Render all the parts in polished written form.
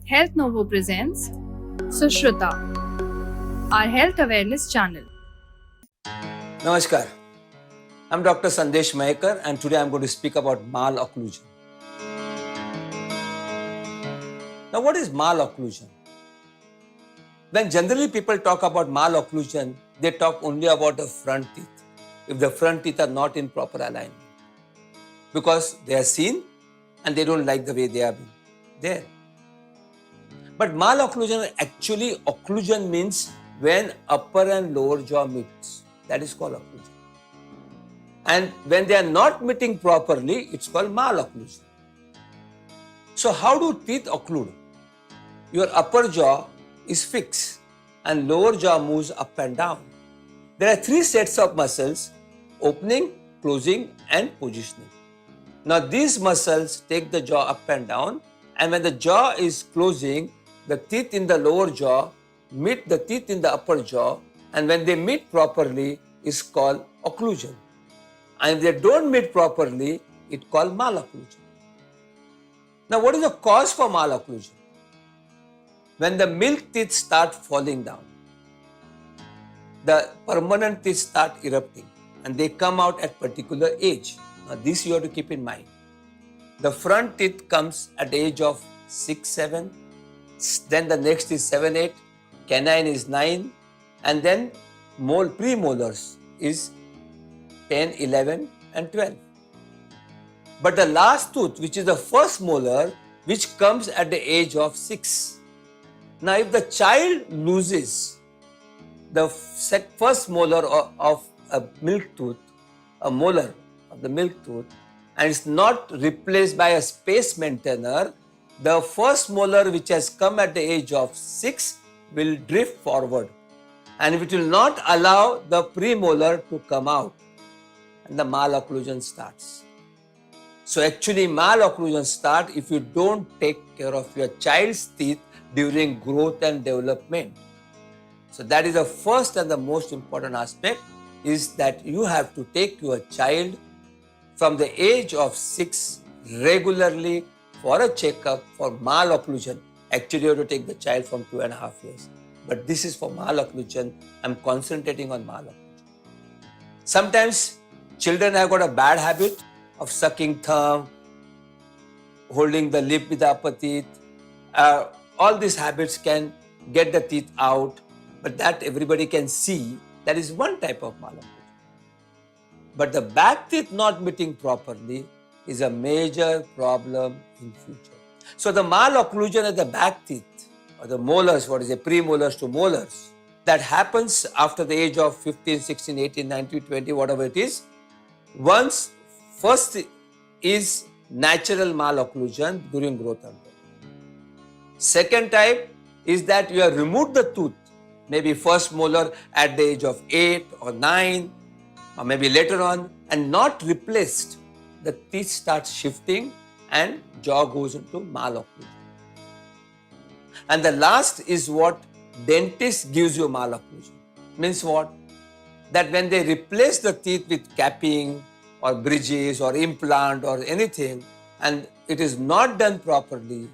Health Novo presents Sushruta, our health awareness channel. Namaskar. I'm Dr. Sandesh Mahekar and today I'm going to speak about malocclusion. Now, what is malocclusion? When generally people talk about malocclusion, they talk only about the front teeth, if the front teeth are not in proper alignment. Because they are seen and they don't like the way they are there. But malocclusion, actually occlusion means when upper and lower jaw meets. That is called occlusion. And when they are not meeting properly, it's called malocclusion. So how do teeth occlude? Your upper jaw is fixed and lower jaw moves up and down. There are three sets of muscles: opening, closing and positioning. Now these muscles take the jaw up and down, and when the jaw is closing, the teeth in the lower jaw meet the teeth in the upper jaw, and when they meet properly, is called occlusion. And if they don't meet properly, it's called malocclusion. Now what is the cause for malocclusion? When the milk teeth start falling down, the permanent teeth start erupting and they come out at particular age. Now this you have to keep in mind. The front teeth comes at the age of 6, 7, then the next is 7, 8, canine is 9, and then premolars is 10, 11 and 12. But the last tooth, which is the first molar, which comes at the age of 6. Now if the child loses the first molar of a milk tooth, a molar of the milk tooth, and it's not replaced by a space maintainer, the first molar which has come at the age of 6 will drift forward and it will not allow the premolar to come out, and the malocclusion starts. So actually malocclusion starts if you don't take care of your child's teeth during growth and development. So that is the first and the most important aspect, is that you have to take your child from the age of 6 regularly for a checkup for malocclusion. Actually you have to take the child from 2.5 years. But this is for malocclusion. I'm concentrating on malocclusion. Sometimes children have got a bad habit of sucking thumb, holding the lip with the upper teeth. All these habits can get the teeth out, but that everybody can see. That is one type of malocclusion. But the back teeth not meeting properly is a major problem in future. So the malocclusion at the back teeth, or the molars, what is it, premolars to molars, that happens after the age of 15, 16, 18, 19, 20, whatever it is. Once, first is natural malocclusion during growth and development. Second type is that you have removed the tooth, maybe first molar at the age of 8 or 9, or maybe later on, and not replaced. The teeth starts shifting and jaw goes into malocclusion. And the last is what dentist gives you malocclusion. Means what? That when they replace the teeth with capping or bridges or implant or anything, and it is not done properly,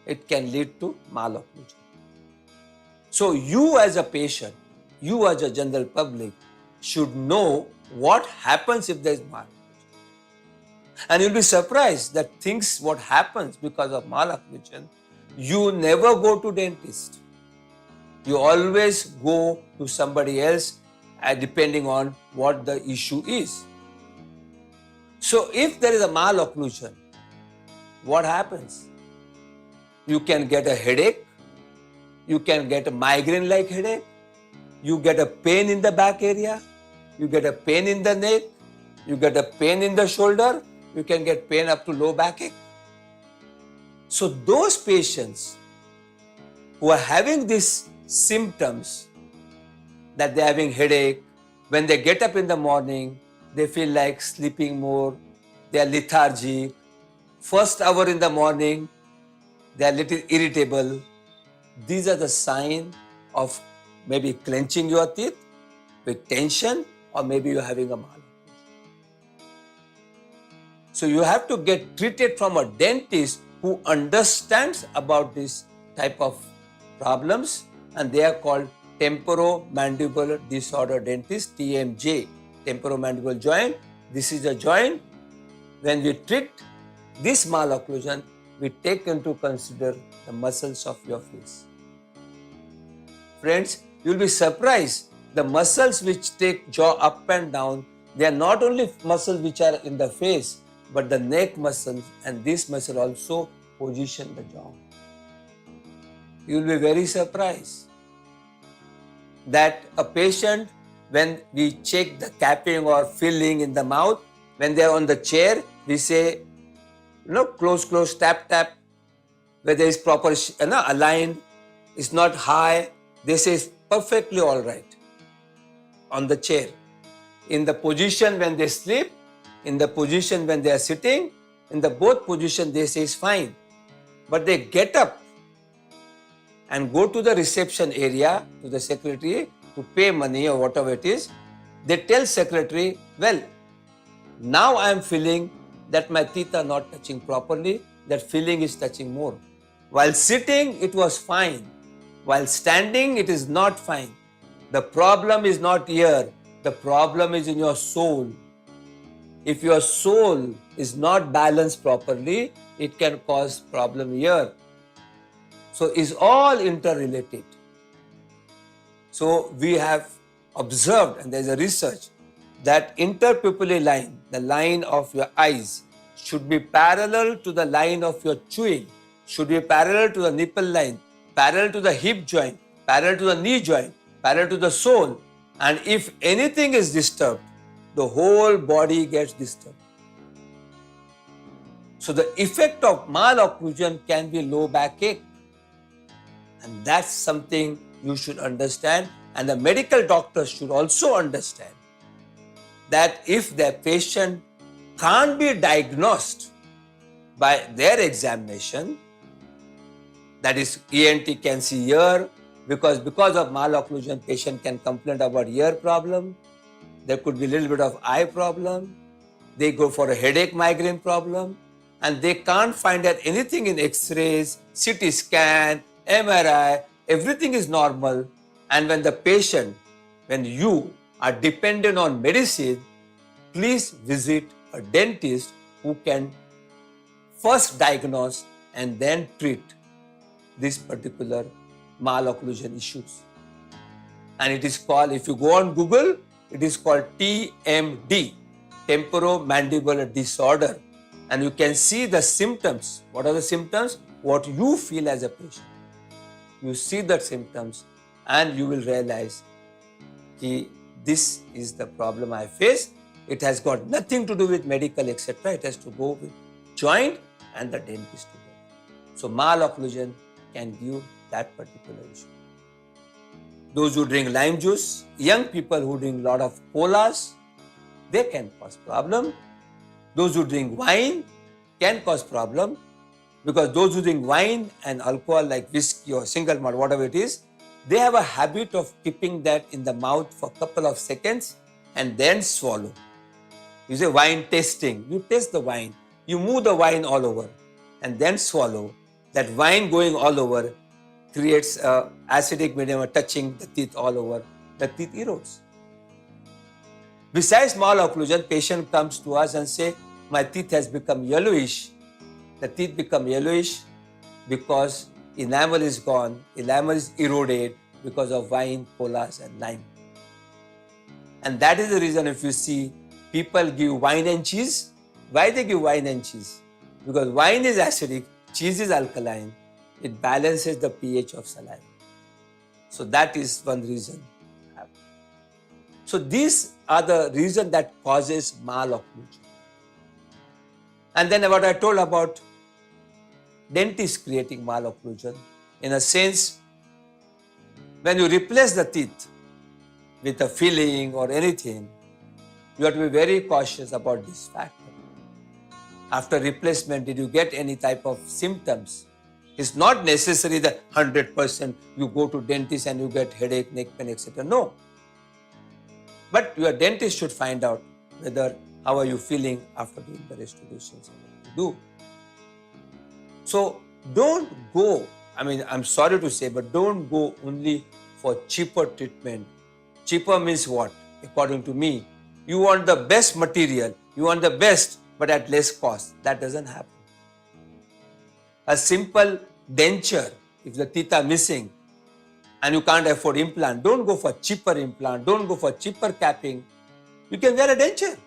it can lead to malocclusion. So you as a patient, you as a general public should know what happens if there is malocclusion. And you'll be surprised that what happens because of malocclusion, you never go to dentist. You always go to somebody else depending on what the issue is. So if there is a malocclusion, what happens? You can get a headache, you can get a migraine-like headache, you get a pain in the back area, you get a pain in the neck, you get a pain in the shoulder, you can get pain up to low backache. So those patients who are having these symptoms, that they are having headache, when they get up in the morning, they feel like sleeping more, they are lethargic, first hour in the morning, they are little irritable. These are the signs of maybe clenching your teeth with tension, or maybe you're having a malocclusion. So you have to get treated from a dentist who understands about this type of problems, and they are called temporomandibular disorder dentists, TMJ, temporomandibular joint. This is a joint. When we treat this malocclusion, we take into consider the muscles of your face. Friends, you will be surprised. The muscles which take jaw up and down, they are not only muscles which are in the face, but the neck muscles, and this muscle also position the jaw. You will be very surprised that a patient, when we check the capping or filling in the mouth, when they are on the chair, we say, close, close, tap, tap, whether it's proper, aligned, it's not high, they say it's perfectly all right on the chair. In the position when they sleep, in the position when they are sitting, in the both position they say it's fine. But they get up and go to the reception area, to the secretary, to pay money or whatever it is. They tell secretary, well, now I am feeling that my teeth are not touching properly, that feeling is touching more. While sitting, it was fine. While standing, it is not fine. The problem is not here. The problem is in your soul. If your soul is not balanced properly, it can cause problem here. So it's all interrelated. So we have observed, and there is a research, that interpupillary line, the line of your eyes, should be parallel to the line of your chewing, should be parallel to the nipple line, parallel to the hip joint, parallel to the knee joint, parallel to the sole. And if anything is disturbed, the whole body gets disturbed. So the effect of malocclusion can be low backache. And that's something you should understand, and the medical doctors should also understand that if the patient can't be diagnosed by their examination, that is ENT can see ear, because of malocclusion, patient can complain about ear problem, there could be a little bit of eye problem, they go for a headache, migraine problem, and they can't find out anything in X-rays, CT scan, MRI, everything is normal. And when the patient, when you are dependent on medicine, please visit a dentist who can first diagnose and then treat this particular malocclusion issues. And it is called, if you go on Google, it is called TMD, temporomandibular disorder. And you can see the symptoms. What are the symptoms? What you feel as a patient. You see the symptoms and you will realize that this is the problem I face. It has got nothing to do with medical, etc. It has to go with joint and the dentist together. So malocclusion can give that particular issue. Those who drink lime juice, young people who drink a lot of colas, they can cause problem. Those who drink wine can cause problem, because those who drink wine and alcohol like whiskey or single malt, whatever it is, they have a habit of keeping that in the mouth for a couple of seconds and then swallow. You say wine tasting, you taste the wine, you move the wine all over and then swallow. That wine going all over creates acidic medium touching the teeth all over, the teeth erodes. Besides malocclusion, patient comes to us and say, my teeth has become yellowish. The teeth become yellowish because enamel is gone, enamel is eroded because of wine, colas and lime. And that is the reason if you see people give wine and cheese. Why they give wine and cheese? Because wine is acidic, cheese is alkaline. It balances the pH of saliva. So that is one reason. So these are the reasons that causes malocclusion. And then what I told about dentist creating malocclusion, in a sense, when you replace the teeth with a filling or anything, you have to be very cautious about this factor. After replacement, did you get any type of symptoms? It's not necessary that 100% you go to dentist and you get headache, neck pain, etc. No. But your dentist should find out how are you feeling after doing the restorations and what you do. So don't go, I'm sorry to say, but don't go only for cheaper treatment. Cheaper means what? According to me, you want the best material, you want the best, but at less cost. That doesn't happen. A simple denture, if the teeth are missing and you can't afford implant, don't go for cheaper implant, don't go for cheaper capping. You can wear a denture.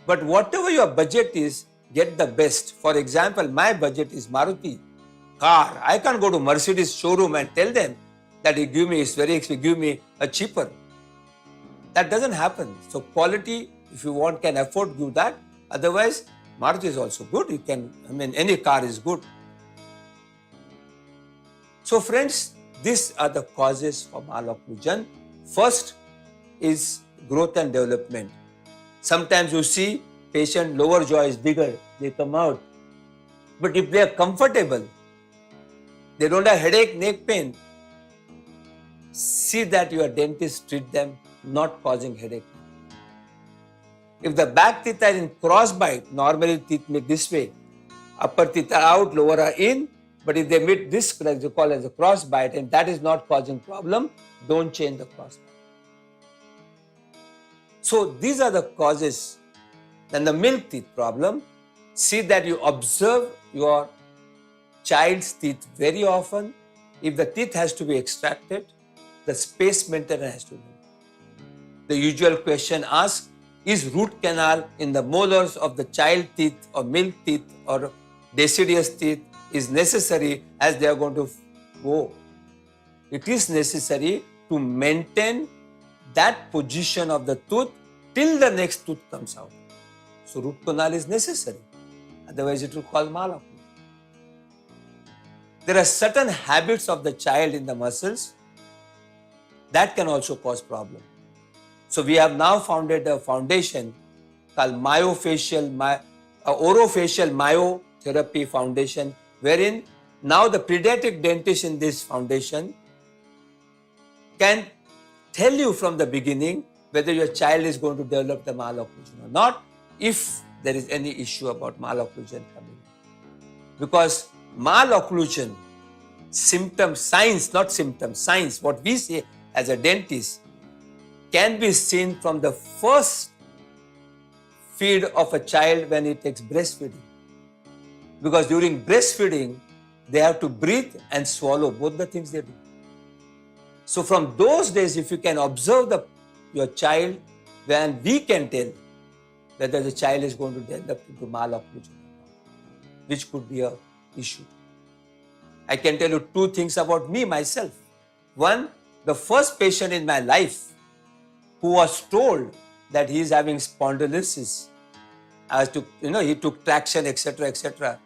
But whatever your budget is, get the best. For example, my budget is Maruti car. I can't go to Mercedes showroom and tell them that it's very expensive, give me a cheaper. That doesn't happen. So quality, if you want, can afford, give that. Otherwise, Maruti is also good. You can, any car is good. So friends, these are the causes for malocclusion. First is growth and development. Sometimes you see patient lower jaw is bigger, they come out. But if they are comfortable, they don't have headache, neck pain, see that your dentist treat them, not causing headache. If the back teeth are in cross-bite, normally teeth meet this way. Upper teeth are out, lower are in. But if they meet this, like they call as a cross-bite, and that is not causing problem, don't change the cross-bite. So these are the causes. Then the milk teeth problem, see that you observe your child's teeth very often. If the teeth has to be extracted, the space maintenance has to be. The usual question asked, is root canal in the molars of the child teeth or milk teeth or deciduous teeth is necessary as they are going to go? It is necessary to maintain that position of the tooth till the next tooth comes out. So root canal is necessary. Otherwise it will cause malocclusion. There are certain habits of the child in the muscles that can also cause problem. So we have now founded a foundation called orofacial myotherapy foundation, wherein now the pediatric dentist in this foundation can tell you from the beginning whether your child is going to develop the malocclusion or not, if there is any issue about malocclusion coming. Because malocclusion, symptoms, signs, not symptoms, signs, what we say as a dentist, can be seen from the first feed of a child when it takes breastfeeding. Because during breastfeeding, they have to breathe and swallow, both the things they do. So from those days, if you can observe your child, then we can tell whether the child is going to develop into malocclusion or not, which could be an issue. I can tell you two things about me, myself. One, the first patient in my life who was told that he is having spondylosis, he took traction, etc., etc.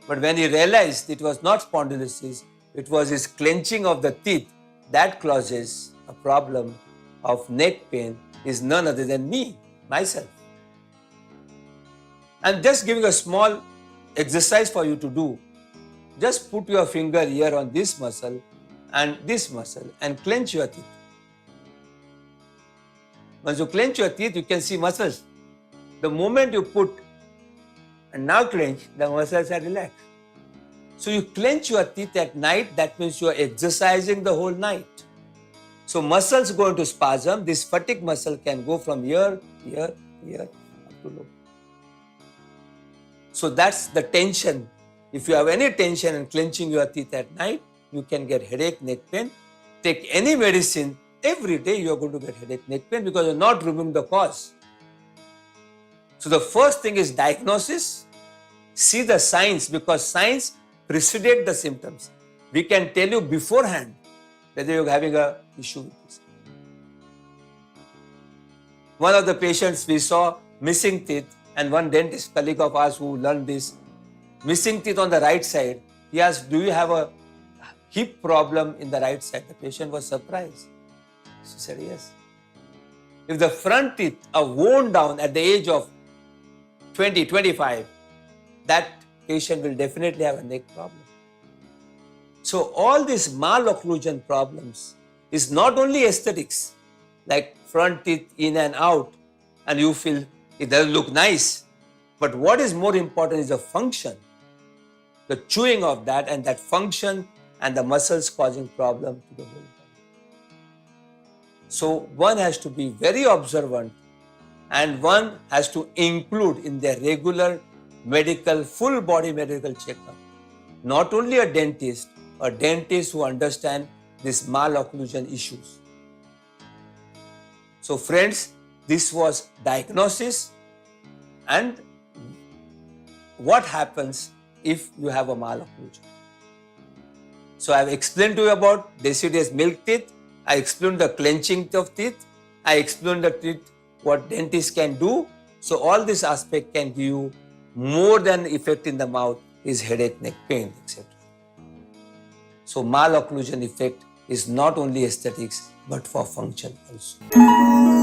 But when he realized it was not spondylosis, it was his clenching of the teeth that causes a problem of neck pain, is none other than me, myself. I'm just giving a small exercise for you to do. Just put your finger here on this muscle and clench your teeth. Once you clench your teeth, you can see muscles. The moment you put and now clench, the muscles are relaxed. So you clench your teeth at night, that means you are exercising the whole night. So muscles go into spasm. This fatigue muscle can go from here, up to low. So that's the tension. If you have any tension and clenching your teeth at night, you can get headache, neck pain. Take any medicine, every day you are going to get headache, neck pain because you are not removing the cause. So the first thing is diagnosis. See the signs, because signs precedate the symptoms. We can tell you beforehand whether you are having an issue with this. One of the patients we saw missing teeth, and one dentist colleague of ours who learned this, missing teeth on the right side, he asked, do you have a hip problem in the right side? The patient was surprised. She said, yes. If the front teeth are worn down at the age of 20, 25, that patient will definitely have a neck problem. So all these malocclusion problems is not only aesthetics, like front teeth in and out, and you feel it doesn't look nice. But what is more important is the function. the chewing of that and that function and the muscles causing problem to the whole body. So one has to be very observant and one has to include in their regular medical, full body medical checkup, not only a dentist who understand these malocclusion issues. So friends, this was diagnosis and what happens if you have a malocclusion. So I have explained to you about deciduous milk teeth. I explained the clenching of teeth. I explained the teeth, what dentists can do. So all this aspect can give you more than effect in the mouth is headache, neck pain, etc. So malocclusion effect is not only aesthetics but for function also.